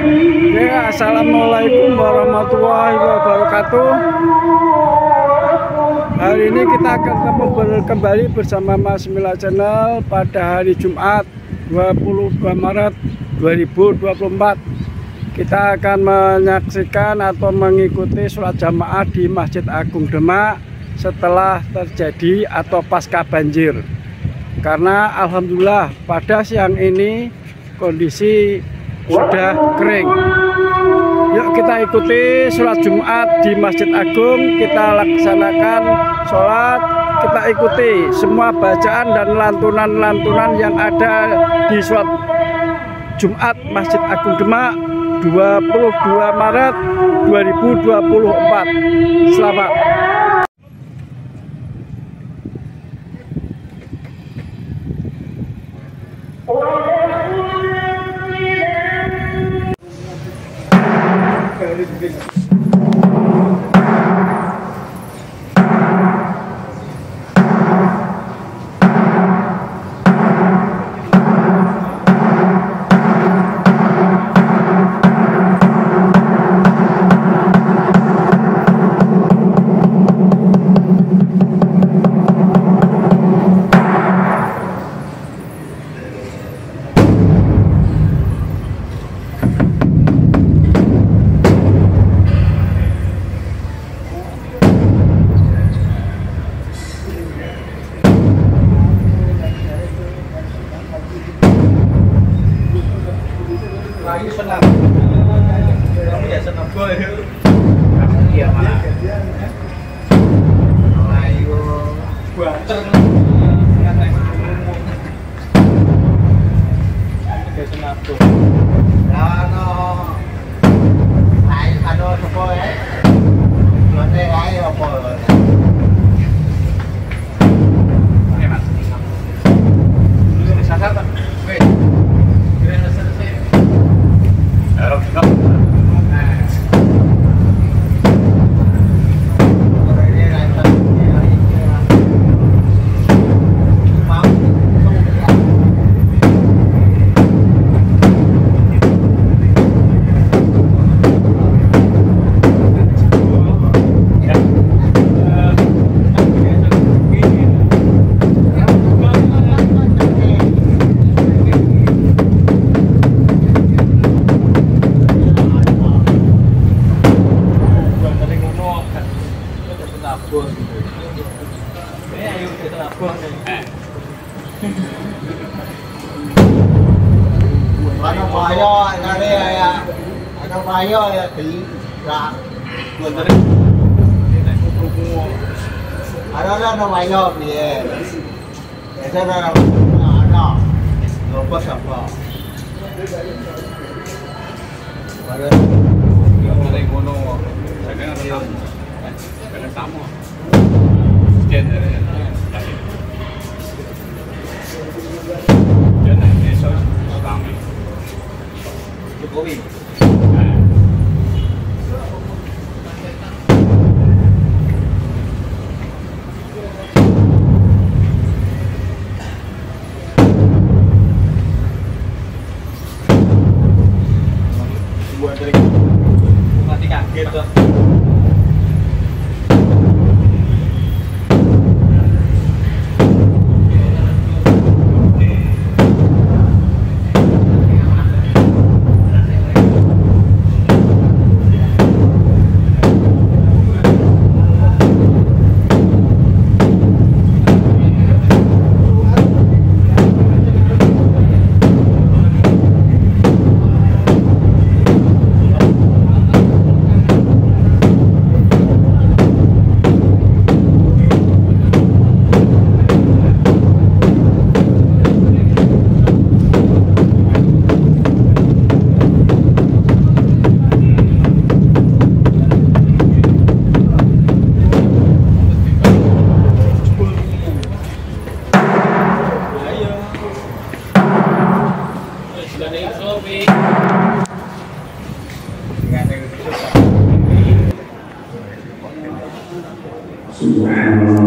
Oke, assalamualaikum warahmatullahi wabarakatuh. Hari ini kita akan kembali bersama Mas Mila Channel pada hari Jumat 22 Maret 2024. Kita akan menyaksikan atau mengikuti sholat jamaah di Masjid Agung Demak setelah terjadi atau pasca banjir. Karena alhamdulillah pada siang ini kondisi sudah kering. Yuk kita ikuti sholat Jumat di Masjid Agung. Kita laksanakan sholat, kita ikuti semua bacaan dan lantunan-lantunan yang ada di sholat Jumat Masjid Agung Demak 22 Maret 2024. Selamat. Lagi senang, kamu ya senang boy. Kamu iya malah. Ayo, buater. Kayak senang boy. Ano sepo ya? Nanti ayo apa? Oke mas. Ini sasar tak? Wait. Ano bayo ya di ra bener ano bayo piye esa na ano lupa siapa ada yang mulai ngono saya kan tamu sekian jangan esok kami Jokowi. Buat dari mati kaget tuh. Subhanallah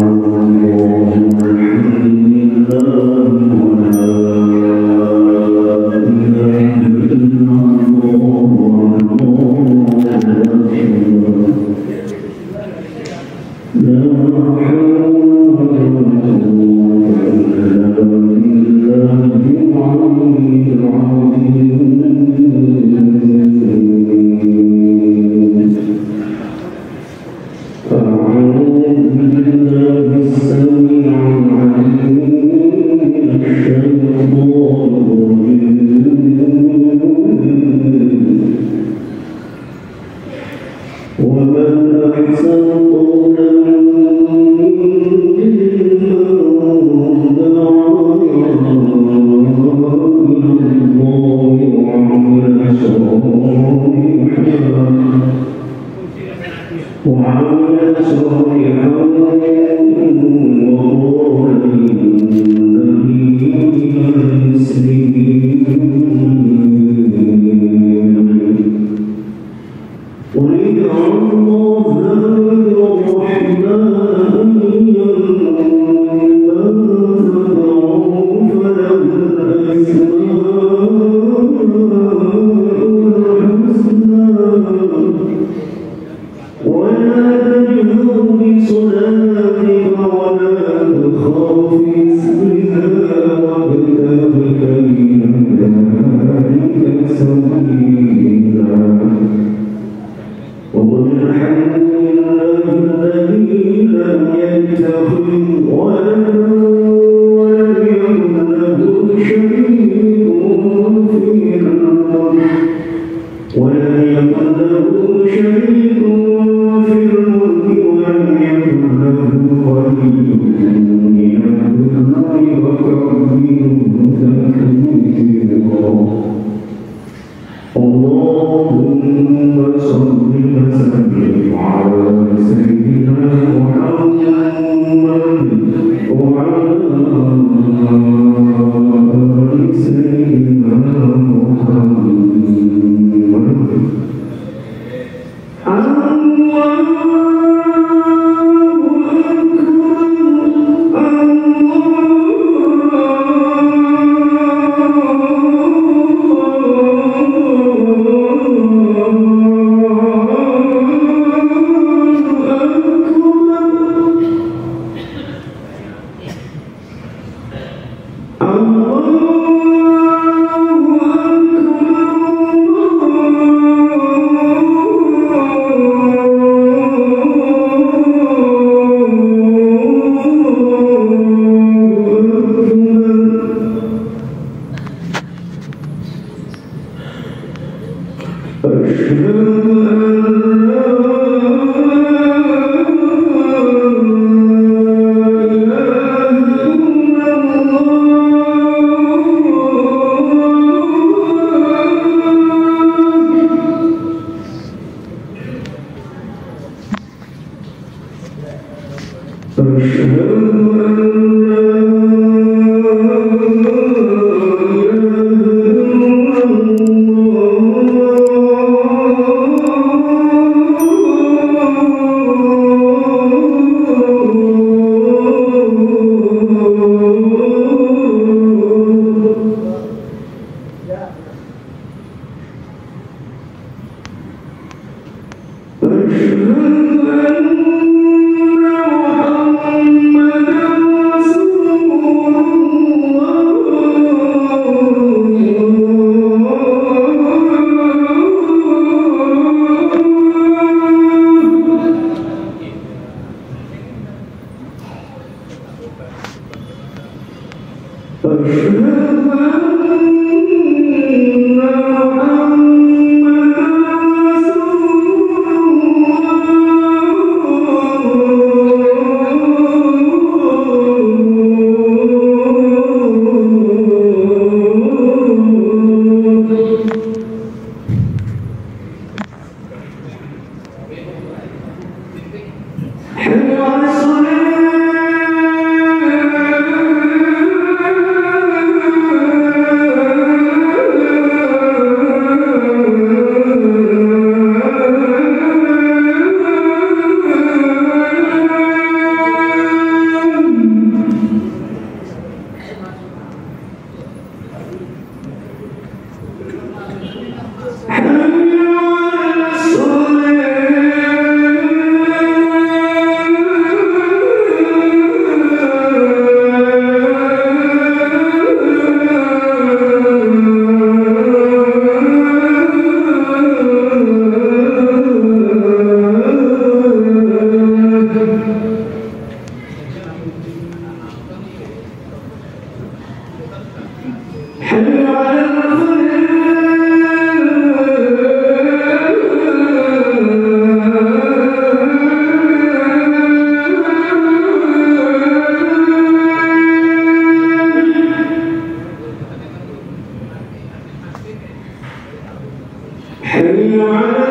حي على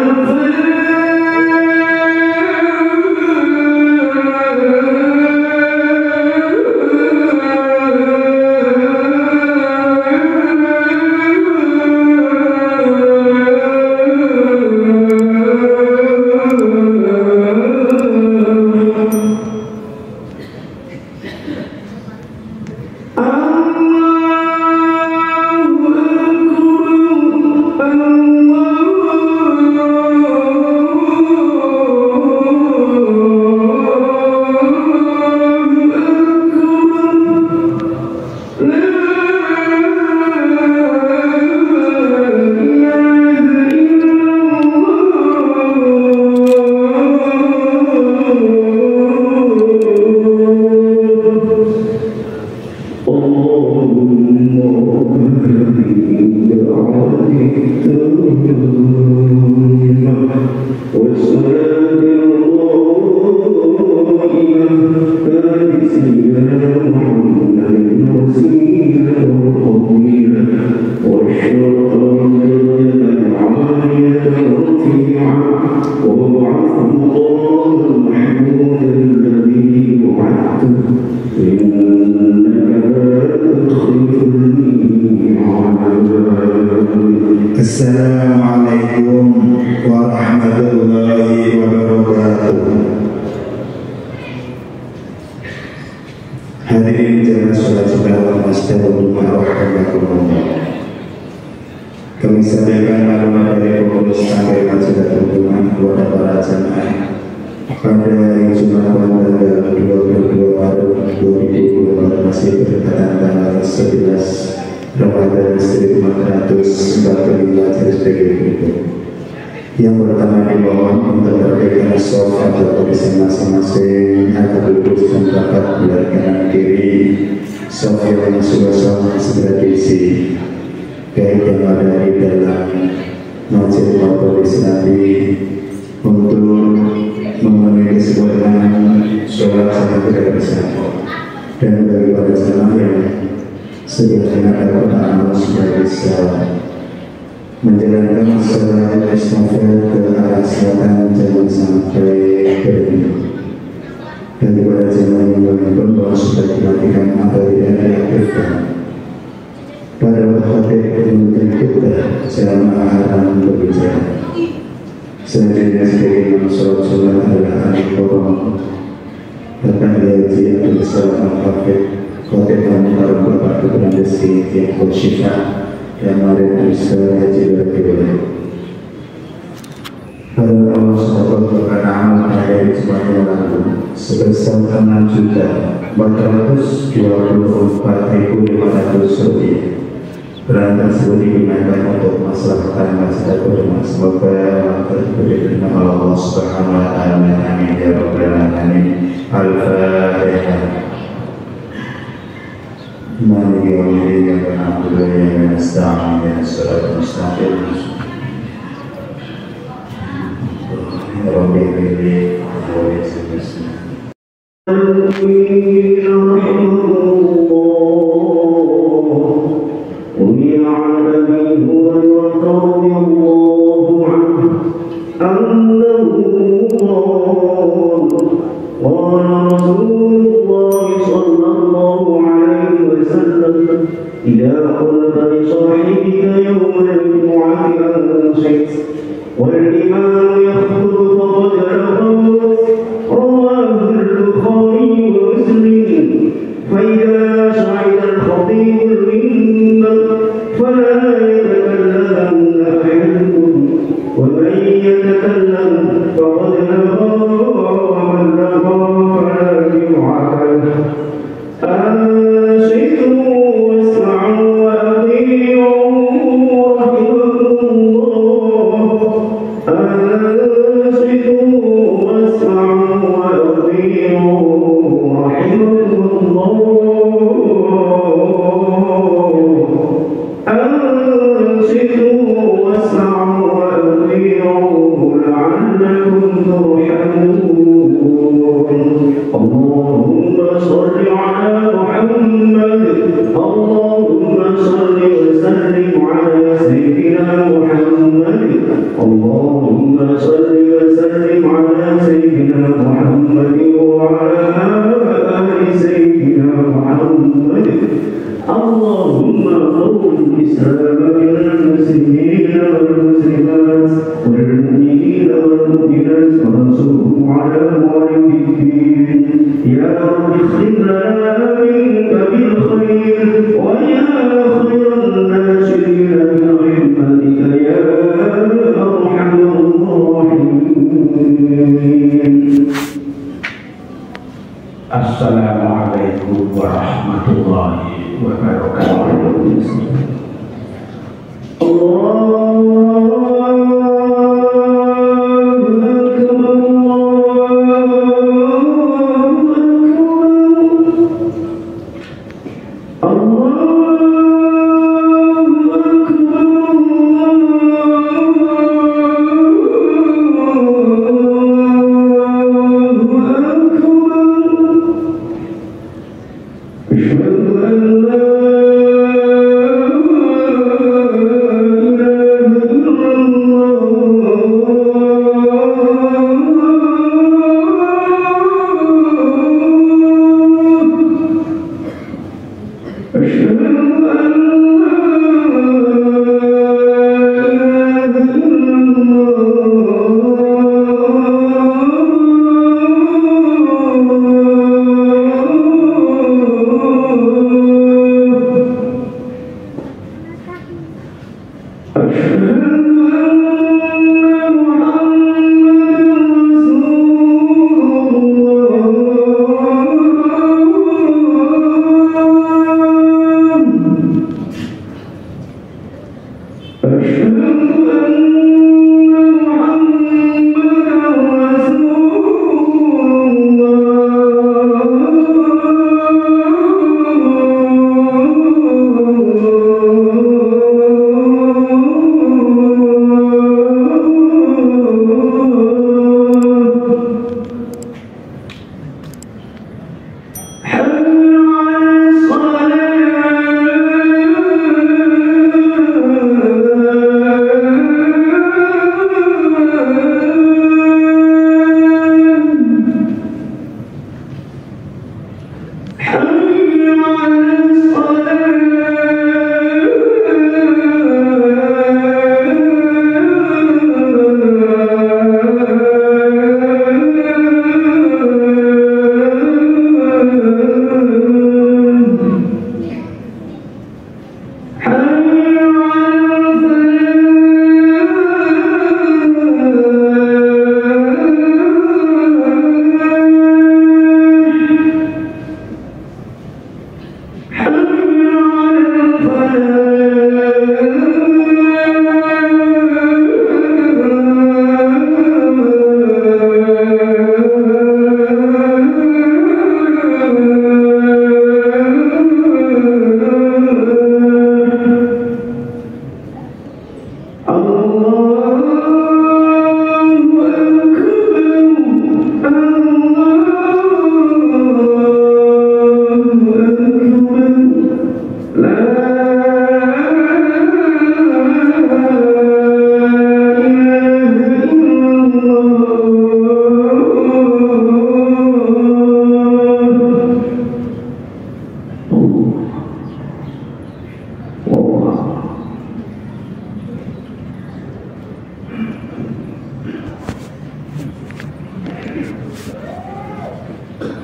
Assalamualaikum warahmatullahi wabarakatuh. Hadirin jamaah sholat Jumat Astagfirullah rahimakumullah. Kami sampaikan maklumat dari pengurus sampai majelis hubungan kepada para jamaah pada hari Jumat tanggal 22 Maret 2024 masih bertepatan tanggal 11 Ramadan 1445 sebagai berikut. Yang pertama dimohon untuk berdiri sof atau posisi masing-masing agar duduk dan dapat belah kanan kiri. Sof yang masuk kosong segera diisi, baik yang ada di dalam masjid maupun di Nabi untuk memenuhi kesempurnaan sholat sangat tidak bersama. Dan bagi para jemaah yang sedianya dapat amal supaya bisa menjalankan sholat istighfar ke arah selatan jangan sampai berhenti. Dan kepada jemaah yang melakukan bahwa sudah dilakukan amal yang diakhirkan pada waktu untuk kita jamaah akan berbicara. Selanjutnya sebagai sholat adalah hari korban bahkan dihaji atau salam al-hafid khotimah para bapak kebenaran rezeki yang bersifat yang mari bisa haji berdua. Pada Allah SWT berkata amal dari semuanya lalu sebesar 6.424.500 rupiah. Peran tersebut digunakan untuk masalah tangga sedekah. Semoga diberikan oleh Allah Subhanahu wa taala. Amin ya rabbal alamin. Al-Fatihah. Mari kita na'budu wa nasta'in ihdinas mustaqim. Rabbi ighfirli wa yassir. إذا قلت لصاحبك يوم الجمعة أنصت والإمام يخطب فقد لغوت. رواه البخاري ومسلم. فإذا صعد الخطيب المنبر فلا يتكلمن أحدكم ومن يتكلم فقد لغى ومن لغى فلا جمعة له.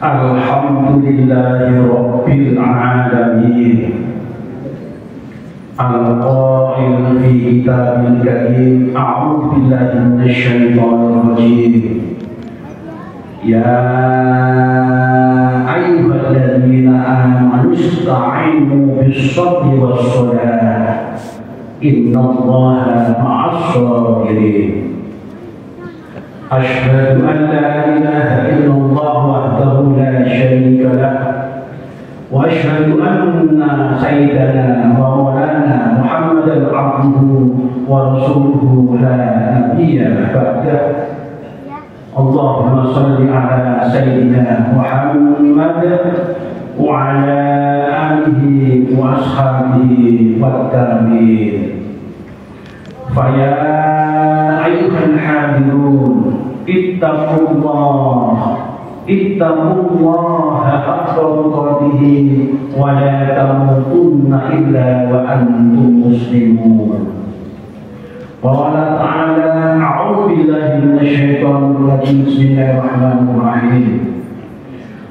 Alhamdulillahirabbil alamin. Al-qail fi kitabil karim, a'udzu billahi minasyaitonir rajim. Ya ayyuhalladzina amanu ista'inu bis-sabri was-salah. Innallaha ma'as-sabirin. Asyhadu an la ilaha illallah wahdahu la syarika lah wa asyhadu anna sayyidana wa maulana Muhammadan abduhu wa rasuluhu la nabiyya ba'dah. Allahumma shalli ala sayyidina Muhammad wa ala alihi wa ashabihi wa tabi'in. Faya ayyuhal hadirun, ittaqullaha haqqa tuqatih wa la tamutunna illa wa antum muslimun. Qala ta'ala, a'udzu billahi minasyaitonir rajim. Bismillahirrahmanirrahim.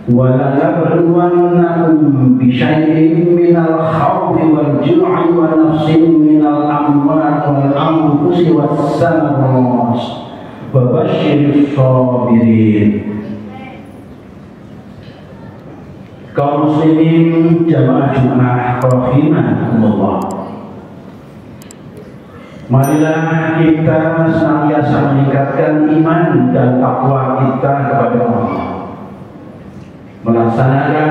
Wa la nabluwannakum bi syai'in minal khawfi wal ju'i wa nafsin minal amwali wal anfusi was samarat wa basyirus sabirin. Kaum muslimin jamaah Jumat rahimakumullah, marilah kita senantiasa meningkatkan iman dan takwa kita kepada Allah, melaksanakan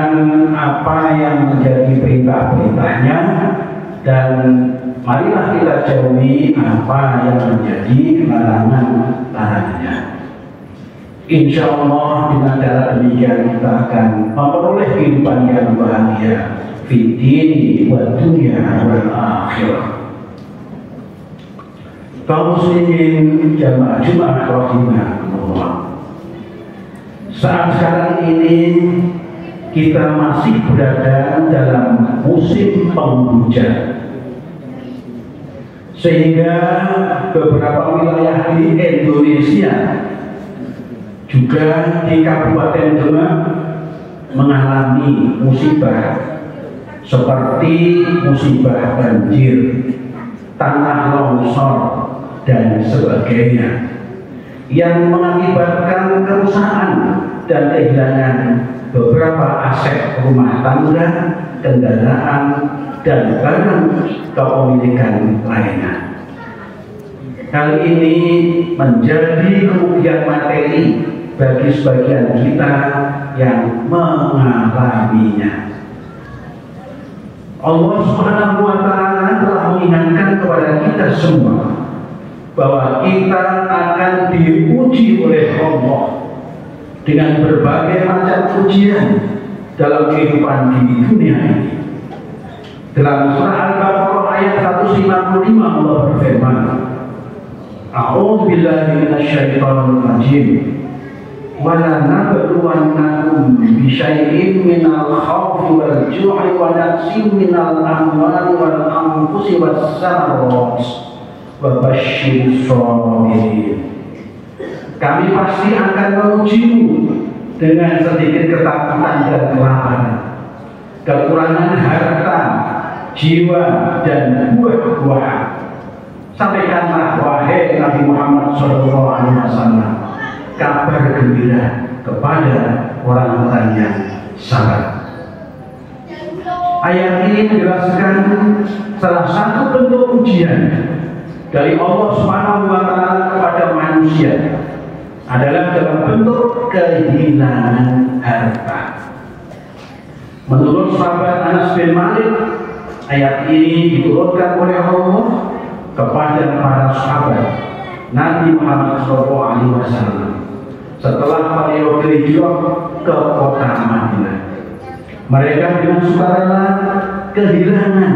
apa yang menjadi perintah-perintahnya, dan marilah kita jauhi apa yang menjadi larangan-larangannya. Insya Allah dengan cara demikian kita akan memperoleh kehidupan yang bahagia fid dini wa dunya wal akhirah. kaum muslimin jamaah Jumat rahimahullah. Saat sekarang ini kita masih berada dalam musim penghujan, sehingga beberapa wilayah di Indonesia juga di Kabupaten Demak mengalami musibah seperti musibah banjir, tanah longsor dan sebagainya, yang mengakibatkan kerusakan dan kehilangan beberapa aset rumah tangga, kendaraan, dan barang kepemilikan lainnya. Hal ini menjadi kerugian materi bagi sebagian kita yang mengalaminya. Allah Subhanahu wa Ta'ala telah mengingatkan kepada kita semua bahwa kita akan diuji oleh Allah dengan berbagai macam ujian dalam kehidupan di dunia ini. Dalam surah Al-Baqarah ayat 155 Allah berfirman, A'udzu billahi minasyaitonir rajim. Wa la nabluwannakum bi syai'in minal khawfi wal ju'i wa naqsin minal amwali wal anfusi was samarat wa basyyiris sabirin. Kami pasti akan mengujimu dengan sedikit ketakutan dan kelaparan, kekurangan harta, jiwa, dan buah-buahan. Sampaikanlah wahai Nabi Muhammad SAW kabar gembira kepada orang-orang yang sabar. Ayat ini menjelaskan salah satu bentuk ujian dari Allah Subhanahu wa Ta'ala kepada manusia adalah dalam bentuk kehilangan harta. Menurut sahabat Anas bin Malik, ayat ini diturunkan oleh Allah kepada para sahabat Nabi Muhammad SAW setelah beliau hijrah ke kota Madinah. Mereka dengan sukarela kehilangan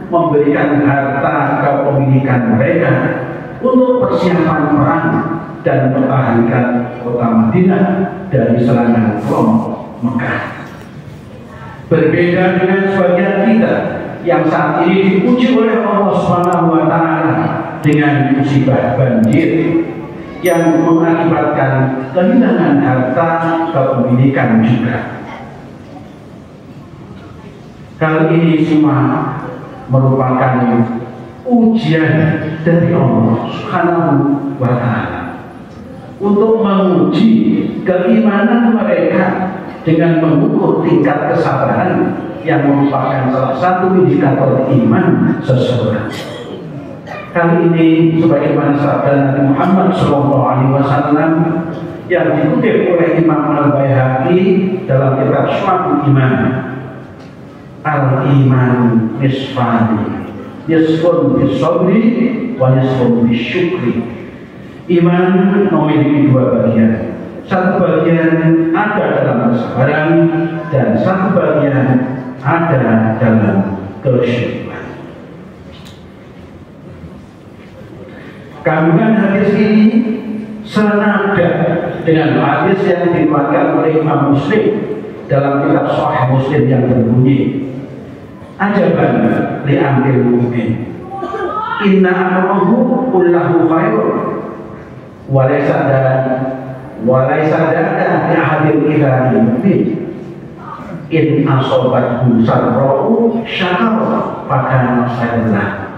memberikan harta kepemilikan mereka untuk persiapan perang dan mempertahankan kota Madinah dari serangan kelompok Mekah. Berbeda dengan sebagian kita yang saat ini diuji oleh Allah Subhanahu wa Ta'ala dengan musibah banjir yang mengakibatkan kehilangan harta kepemilikan juga. Hal ini semua merupakan ujian dari Allah Subhanahu wa Ta'ala untuk menguji keimanan mereka dengan mengukur tingkat kesabaran yang merupakan salah satu indikator iman seseorang. Kali ini sebagaimana sabda Nabi Muhammad SAW yang dikutip oleh Imam Al-Baihaqi dalam kitab Syu'abul Iman, Al-Iman nisfani, nisfun bis-sabri wa nisfun bis-syukri. Iman memiliki dua bagian. Satu bagian ada dalam kesabaran dan satu bagian ada dalam kesyukuran. Kandungan hadis ini senada dengan hadis yang diriwayatkan oleh Imam Muslim dalam kitab Sahih Muslim yang berbunyi, ajaban li amril mu'min, inna amrahu kullahu khairun wa laysa dada li ahadin illa mu'min, in asobathu sarra'u syakara fakana khairan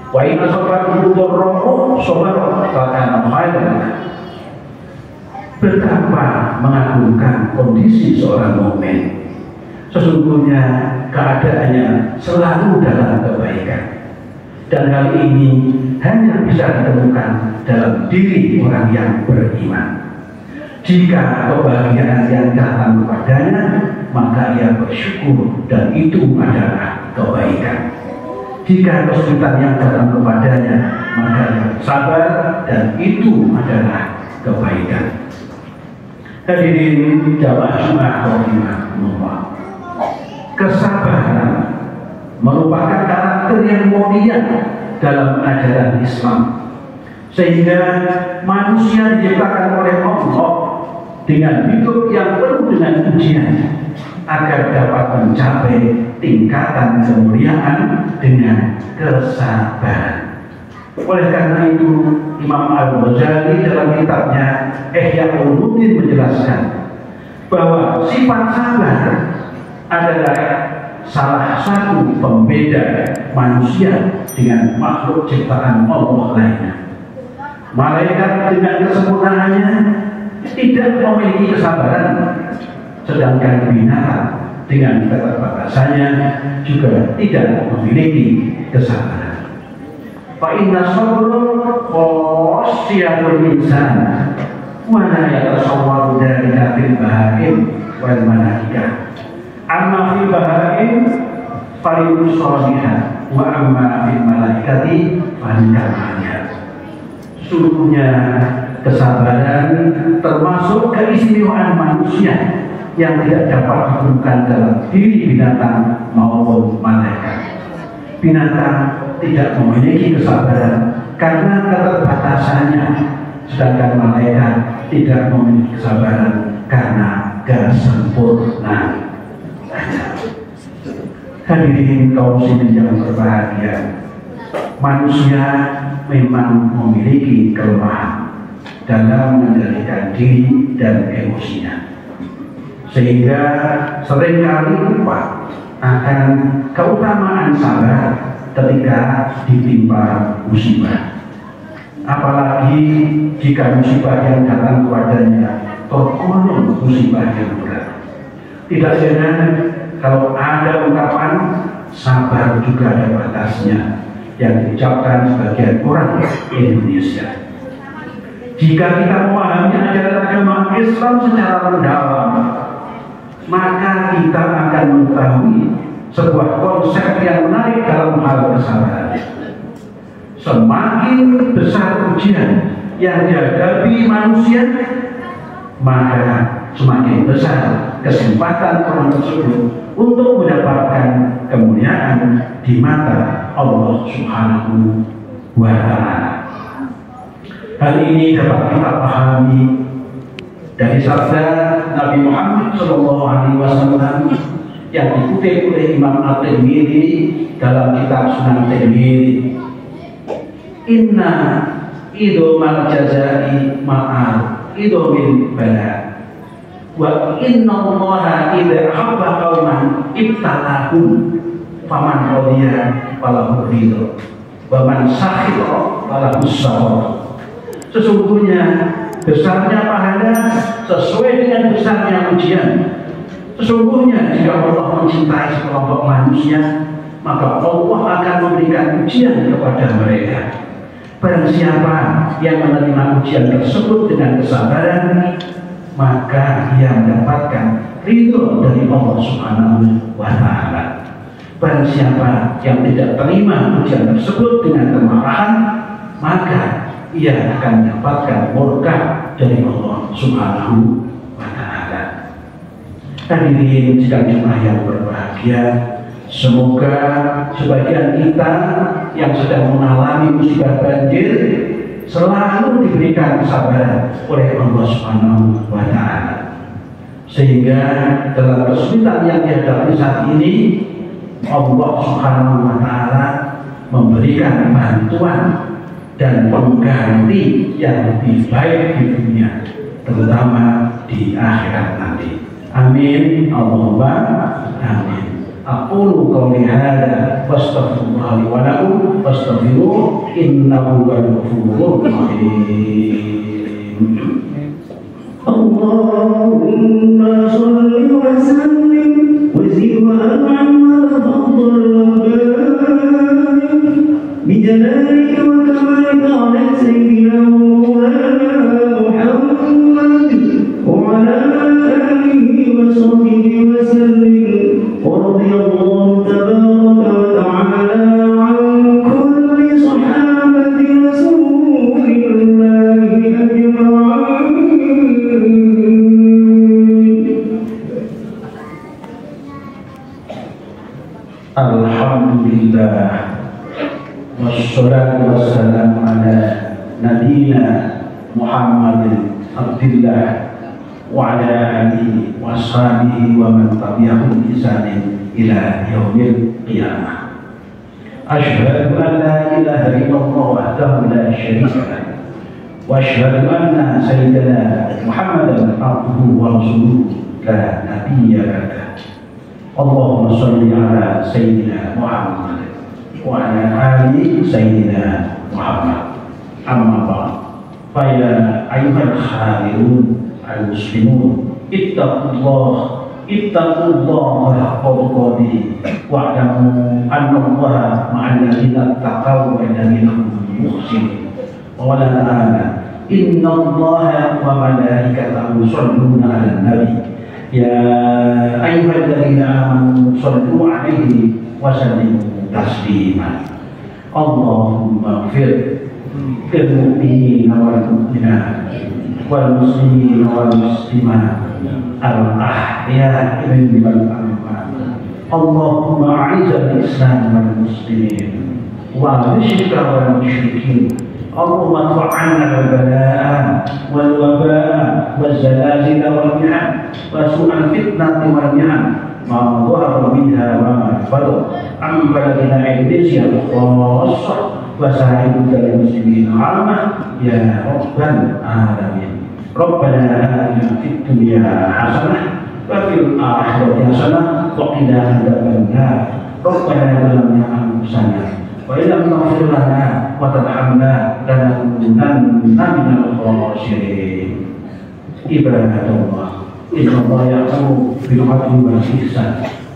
wa in asobathu dharra'u sabara fakana khairan. Betapa mengagumkan kondisi seorang mukmin. Sesungguhnya keadaannya selalu dalam kebaikan, dan hal ini hanya bisa ditemukan dalam diri orang yang beriman. Jika kebahagiaan yang datang kepadanya, maka ia bersyukur dan itu adalah kebaikan. Jika kesulitan yang datang kepadanya, maka ia sabar dan itu adalah kebaikan. Hadirin jamaah Jumat rahimahullah, kesabaran merupakan karakter yang mulia dalam ajaran Islam. Sehingga manusia diciptakan oleh Allah dengan hidup yang penuh dengan ujian agar dapat mencapai tingkatan kemuliaan dengan kesabaran. Oleh karena itu, Imam Al-Ghazali dalam kitabnya Ihya Ulumuddin menjelaskan bahwa sifat sabar adalah salah satu pembeda manusia dengan makhluk ciptaan Allah lainnya. Malaikat dengan kesempurnaannya tidak memiliki kesabaran, sedangkan binatang dengan keterbatasannya juga tidak memiliki kesabaran. Fa inna sabra khasyatul insan wa la yatasawwaru dzalika fil bahaim wal malaikah. Amma fil bahaim falil salihah wa amma fil malaikati falil. Sungguhnya kesabaran termasuk keistimewaan manusia yang tidak dapat ditemukan dalam diri binatang maupun malaikat. Binatang tidak memiliki kesabaran karena keterbatasannya, sedangkan malaikat tidak memiliki kesabaran karena kesempurnaan. Hadirin kaum muslimin yang berbahagia, manusia memang memiliki kelemahan dalam mengendalikan diri dan emosinya, sehingga seringkali lupa akan keutamaan sabar ketika ditimpa musibah. Apalagi jika musibah yang datang kepadanya tergolong musibah yang berat. Tidak heran kalau ada ungkapan sabar juga ada batasnya yang diucapkan sebagian orang Indonesia. Jika kita memahami ajaran agama Islam secara mendalam, maka kita akan mengetahui sebuah konsep yang menarik dalam hal kesabaran. Semakin besar ujian yang dihadapi manusia, maka semakin besar kesempatan orang tersebut untuk mendapatkan kemuliaan di mata Allah Subhanahu wa Ta'ala. Hal ini dapat kita pahami dari sabda Nabi Muhammad SAW yang dikutip oleh Imam At-Tirmidzi dalam kitab Sunan Tirmidzi. Inna idomal jazai ma'al idomil bala wa inna allaha idha habba qawman ibtalahum faman radiya falahu ridho wa man sakhira falahu sabar. Sesungguhnya besarnya pahala sesuai dengan besarnya ujian. Sesungguhnya jika Allah mencintai sekelompok manusia, maka Allah akan memberikan ujian kepada mereka. Barang siapa yang menerima ujian tersebut dengan kesabaran, maka ia mendapatkan ridho dari Allah Subhanahu wa Ta'ala. Barang siapa yang tidak terima ujian tersebut dengan kemarahan, maka ia akan mendapatkan murka dari Allah Subhanahu wa Ta'ala. Hadirin sekalian jemaah yang berbahagia, semoga sebagian kita yang sedang mengalami musibah banjir selalu diberikan kesabaran oleh Allah Subhanahu wa Ta'ala, sehingga dalam kesulitan yang dihadapi saat ini Allah Subhanahu wa Ta'ala memberikan bantuan dan pengganti yang lebih baik di dunia, terutama di akhirat nanti. Amin Allahumma amin. Aqulu qawli hadza wastaghfirullah li wa lakum wastaghfiruhu innahu huwal ghafurur rahim. Allahumma shalli wa sallim wa zid wa an'im wa tafadhal bi jalalika wa kamalika ala sayyidina Maulana Muhammad wa ala alihi wa sahbihi wa sallim. ورضي الله تبارك وتعالى عن كل صحابة رسول الله أجمعين. الحمد لله والصلاة والسلام على نبينا محمد عبد الله وعلى آله وأصحابه ومن تبعهم بإحسان إلى يوم القيامة. أشهد أن لا إله إلا الله وحده لا شريك له وأشهد أن سيدنا محمدا عبده ورسوله لا نبي بعده. اللهم صل على سيدنا محمد وعلى آل سيدنا محمد. أما بعد فيا أيها الخائرون المسلمون اتقوا الله حق تقاته واعلموا أن الله مع الذين اتقوا والذين هم محسنون. وقال تعالى إن الله وملائكته يصلون على النبي يا أيها الذين آمنوا صلوا عليه وسلموا تسليما. اللهم اغفر للمؤمنين والمؤمنات والمسلمين والمسلمات الأحياء منهم والأموات. اللهم أعز الإسلام والمسلمين وأذل الشرك والمشركين. اللهم ادفع عنا البلاء والوباء والزلازل والمحن وسوء الفتنة والمحن ما ظهر منها وما بطن عن بلدنا إندونيسيا خاصة وسائر المسلمين عامة يا رب العالمين. ربنا آتنا في الدنيا حسنة وفي الآخرة حسنة وقنا عذاب النار. ربنا ظلمنا أنفسنا وإن لم تغفر لنا وترحمنا لنكونن من الخاسرين. عباد الله إن الله يأمر بالعدل والإحسان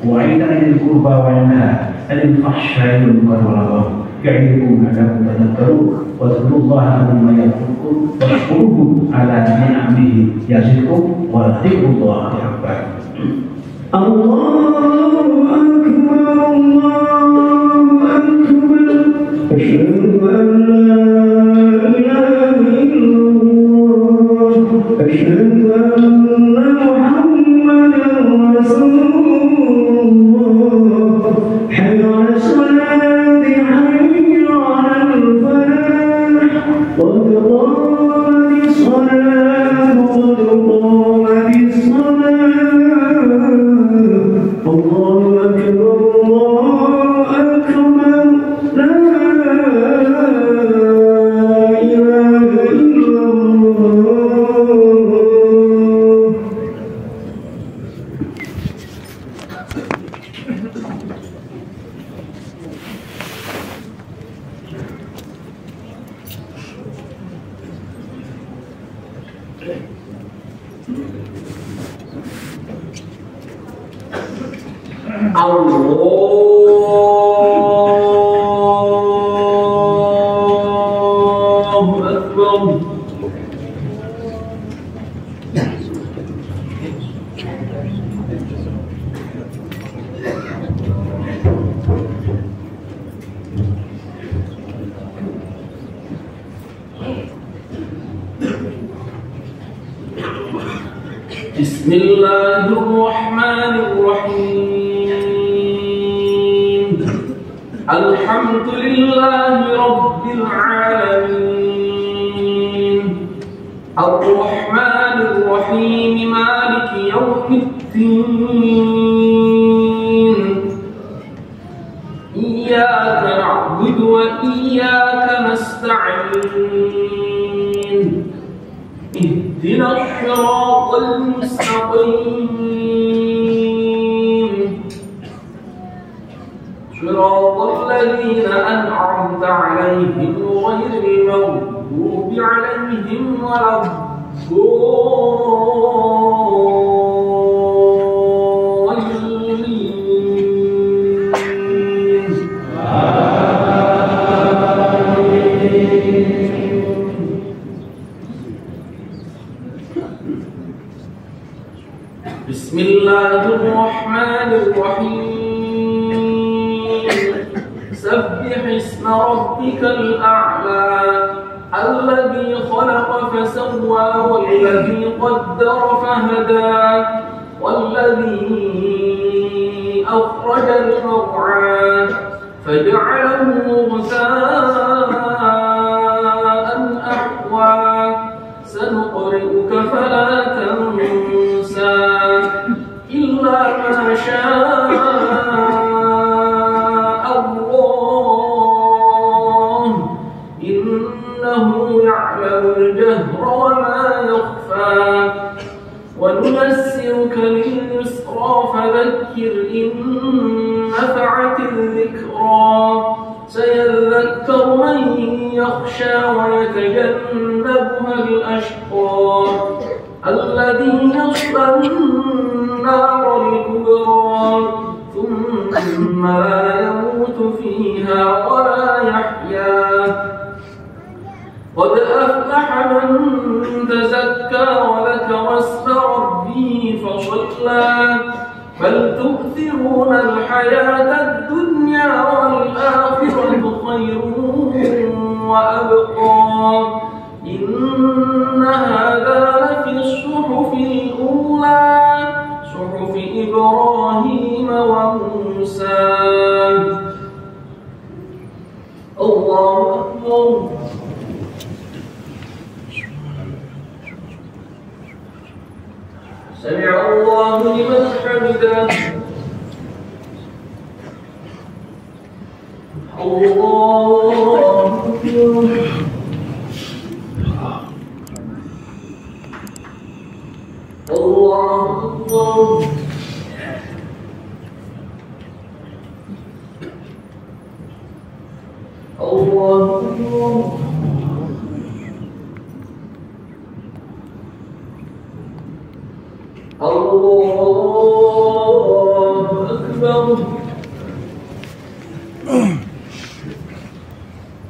وإيتاء ذي القربى وينهى عن الفحشاء والمنكر والبغي يعظكم لعلكم تذكرون. واذكروا الله عظيما يذكركم واشكروه على نعمه يزدكم وذكر الله أكبر. الله أكبر الله أكبر. أشهد أن لا إله إلا الله أشهد أن محمدا رسول الله. حي على الصلاة حي على الفلاح قد قامت الصلاة قد قامت الصلاة. الله أكبر الله أكبر لا إله إلا الله. Allahu Akbar. Bismillahirrahmanirrahim. Alhamdulillahi Rabbil Alamin. Ar-Rahmanir-Rahim. Maliki Yawmiddin. Iyyaka na'budu wa iyyaka nasta'in. اهدنا الصراط المستقيم صراط الذين أنعمت عليهم غير المغضوب عليهم ولا الضالين. بسم الله الرحمن الرحيم. سبح اسم ربك الأعلى الذي خلق فسوى والذي قدر فهدى والذي أخرج المرعى فجعله غثاء سنقرئك فلا تنسى إلا ما شاء الله إنه يعلم الجهر وما يخفى ونيسرك لليسرى فذكر إن نفعت الذكرى سيذكر من يخشى ويتجنبها الأشقى الذي يصلى النار الكبرى ثم لا يموت فيها ولا يحيا قد أفلح من تزكى وذكر اسم ربه فصلى بل تؤثرون الحياة الدنيا والآخرة خير وأبقى إن هذا لفي الصحف الأولى صحف إبراهيم وموسى. الله أكبر. سمع الله لمن حمده. الله أكبر. الله أكبر. الله أكبر. الله أكبر.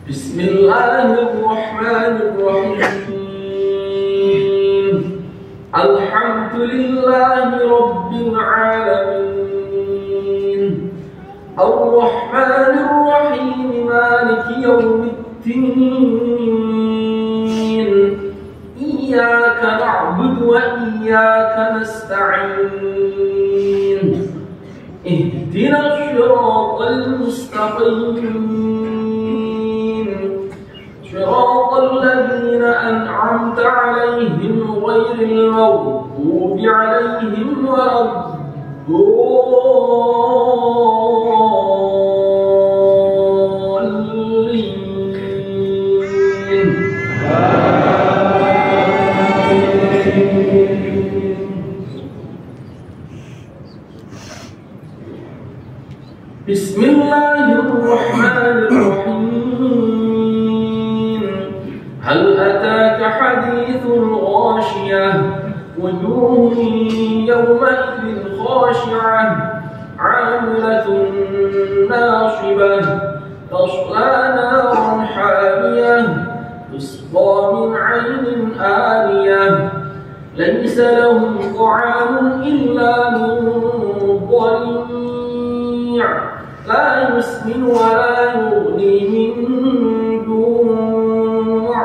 بسم الله الرحمن الرحيم الحمد لله رب العالمين الرحمن الرحيم مالك يوم الدين إياك نعبد وإياك نستعين اهدنا الصراط المستقيم صراط الذين أنعمت عليهم غير المغضوب عليهم ولا الضالين. بسم الله الرحمن الرحيم هل أتاك حديث الغاشية وجوه يومئذ خاشعة عاملة ناصبة تصلى نارا حامية تسقى من عين آنية ليس لهم طعام إلا من ضريع لا يسمن ولا يغني من جوع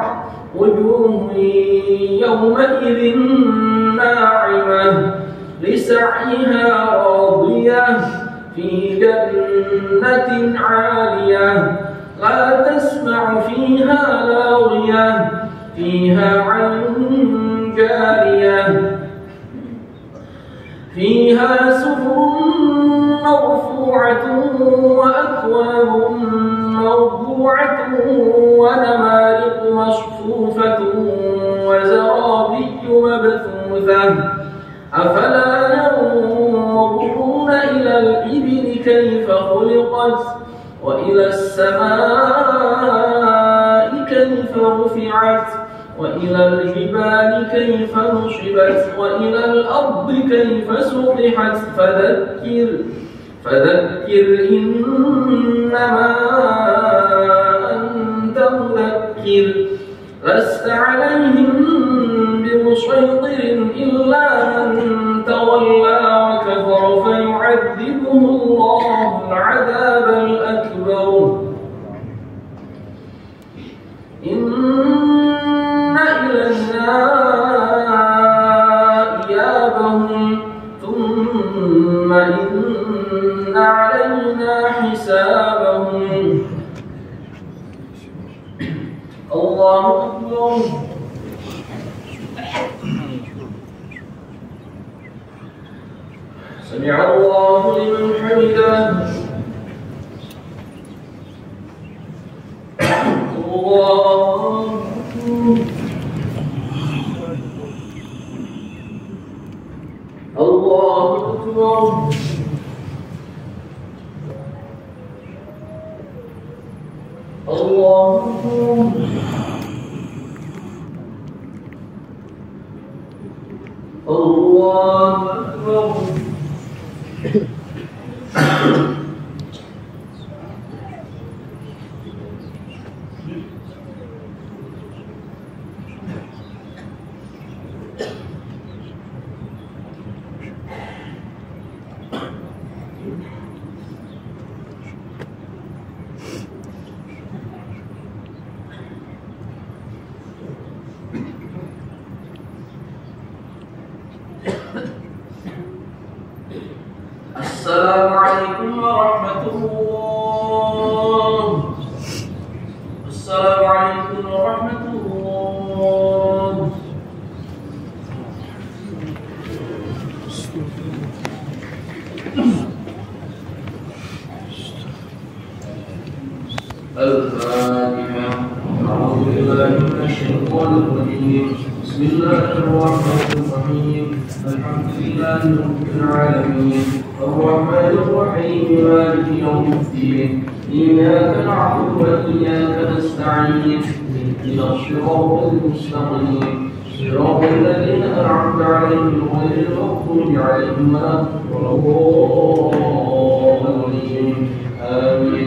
وجوه يومئذ ناعمة لسعيها راضية في جنة عالية لا تسمع فيها لاغية فيها عين جارية فيها سرر مرفوعة وأكواب موضوعة ونمارق مصفوفة وزرابي مبثوثة أفلا ينظرون إلى الإبل كيف خلقت وإلى السماء كيف رفعت وإلى الجبال كيف نصبت وإلى الأرض كيف سطحت فذكر إنما أنت مذكر لست عليهم بمسيطر إلا من تولى وكفر فيعذبه الله العذاب الأكبر. إن إلينا إيابهم ثم إن علينا حسابهم. الله أكبر. سمع الله لمن حمده الله أكبر. الله أكبر. الله أكبر. السلام عليكم ورحمة الله. السلام عليكم ورحمة الله. الفاتحة. أعوذ بالله من الشيطان الرجيم. بسم الله الرحمن الرحيم. الحمد لله رب العالمين الرحمن الرحيم مالك يوم الدين إياك نعبد وإياك نستعين اهدنا الصراط المستقيم صراط الذين أنعمت عليهم غير المغضوب عليهم ولا الضالين آمين.